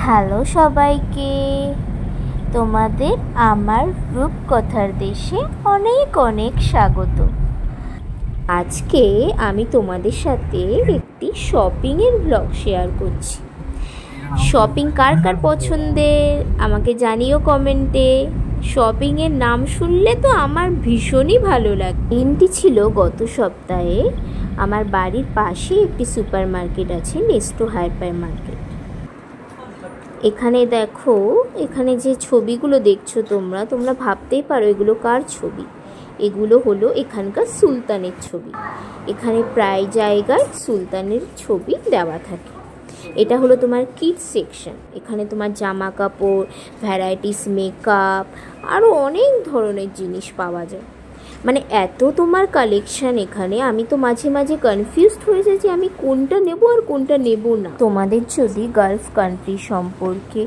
Hello সবাইকে, তোমাদের আমার রূপকথার দেশে অনেক অনেক স্বাগত। আজকে আমি তোমাদের সাথে একটি শপিংয়ের ব্লগ শেয়ার করছি। শপিং কার কার পছন্দের আমাকে জানিও কমেন্টে। শপিংয়ের নাম শুনলে তো আমার ভীষণই ভালো লাগে। দিনটি ছিল গত সপ্তাহে। আমার বাড়ির পাশে একটি সুপার মার্কেট আছে, নেস্টো হাইপার মার্কেট। এখানে দেখো, এখানে যে ছবিগুলো দেখছো তোমরা ভাবতেই পারো এগুলো কার ছবি। এগুলো হলো এখানকার সুলতানের ছবি। এখানে প্রায় জায়গায় সুলতানের ছবি দেওয়া থাকে। এটা হলো তোমার কিডস সেকশন। এখানে তোমার জামা কাপড়, ভ্যারাইটিস মেকআপ, আরও অনেক ধরনের জিনিস পাওয়া যায়। মানে এত তোমার কালেকশান এখানে, আমি তো মাঝে মাঝে কনফিউজড হয়ে যাই যে আমি কোনটা নেব আর কোনটা নেব না। তোমাদের যদি গালফ কান্ট্রি সম্পর্কে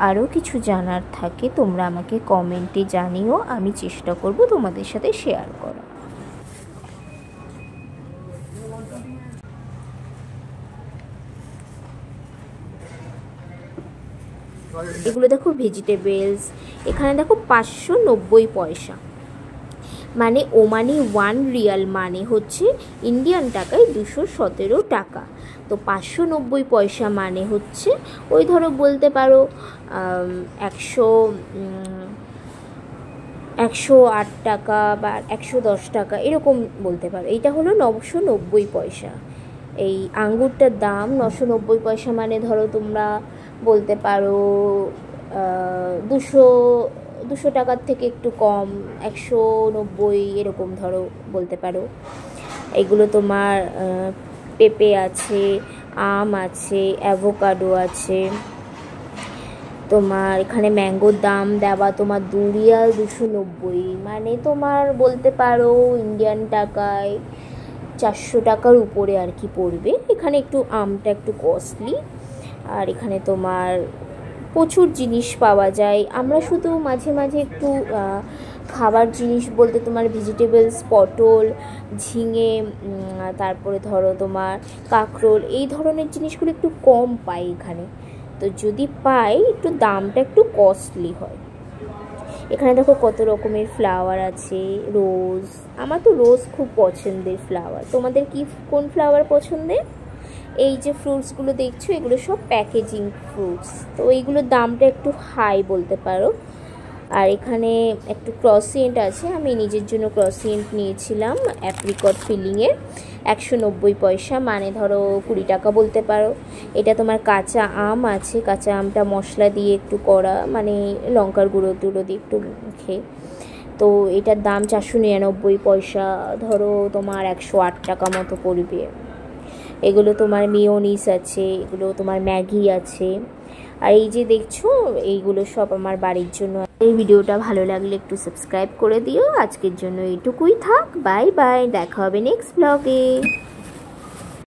আরও কিছু জানার থাকে তোমরা আমাকে কমেন্টে জানিও, আমি চেষ্টা করব তোমাদের সাথে শেয়ার করা। এগুলো দেখো ভেজিটেবলস। এখানে দেখো 590 পয়সা, মানে ওমানি 1 রিয়াল মানে হচ্ছে ইন্ডিয়ান টাকায় 217 টাকা। তো 590 পয়সা মানে হচ্ছে ওই ধরো বলতে পারো 108 টাকা বা 110 টাকা এরকম বলতে পারো। এইটা হলো 990 পয়সা। এই আঙ্গুরটার দাম 990 পয়সা, মানে ধরো তোমরা বলতে পারো 200 টাকার থেকে একটু কম, 190 এরকম ধরো বলতে পারো। এগুলো তোমার পেঁপে আছে, আম আছে, অ্যাভোকাডো আছে। তোমার এখানে ম্যাঙ্গোর দাম দেওয়া তোমার 2 রিয়াল 290, মানে তোমার বলতে পারো ইন্ডিয়ান টাকায় 400 টাকার উপরে আর কি পড়বে। এখানে একটু আমটা একটু কস্টলি। আর এখানে তোমার প্রচুর জিনিস পাওয়া যায়। আমরা শুধু মাঝে মাঝে একটু খাবার জিনিস বলতে তোমার ভেজিটেবলস, পটল, ঝিঙে, তারপরে ধরো তোমার কাঁকরোল, এই ধরনের জিনিসগুলো একটু কম পাই এখানে। তো যদি পাই একটু দামটা একটু কস্টলি হয়। এখানে দেখো কত রকমের ফ্লাওয়ার আছে, রোজ। আমার তো রোজ খুব পছন্দের ফ্লাওয়ার। তোমাদের কি কোন ফ্লাওয়ার পছন্দের? এই যে ফ্রুটসগুলো দেখছো এগুলো সব প্যাকেজিং ফ্রুটস, তো এইগুলোর দামটা একটু হাই বলতে পারো। আর এখানে একটু ক্রসিয়েন্ট আছে, আমি নিজের জন্য ক্রসিয়েন্ট নিয়েছিলাম অ্যাপ্রিকট ফিলিংয়ের, 190 পয়সা, মানে ধরো 20 টাকা বলতে পারো। এটা তোমার কাঁচা আম আছে, কাঁচা আমটা মশলা দিয়ে একটু করা, মানে লঙ্কার গুঁড়ো টুড়ো দিয়ে একটু খেয়ে। তো এটার দাম 499 পয়সা, ধরো তোমার 108 টাকা মতো পড়বে। এগুলো তোমার মিওনিস আছে, এগুলো তোমার ম্যাগি আছে। আর এই যে দেখছো এইগুলো সব আমার বাড়ির জন্য। এই ভিডিওটা ভালো লাগলে একটু সাবস্ক্রাইব করে দিও। আজকের জন্য এইটুকুই থাক, বাই বাই, দেখা হবে নেক্সট ব্লগে।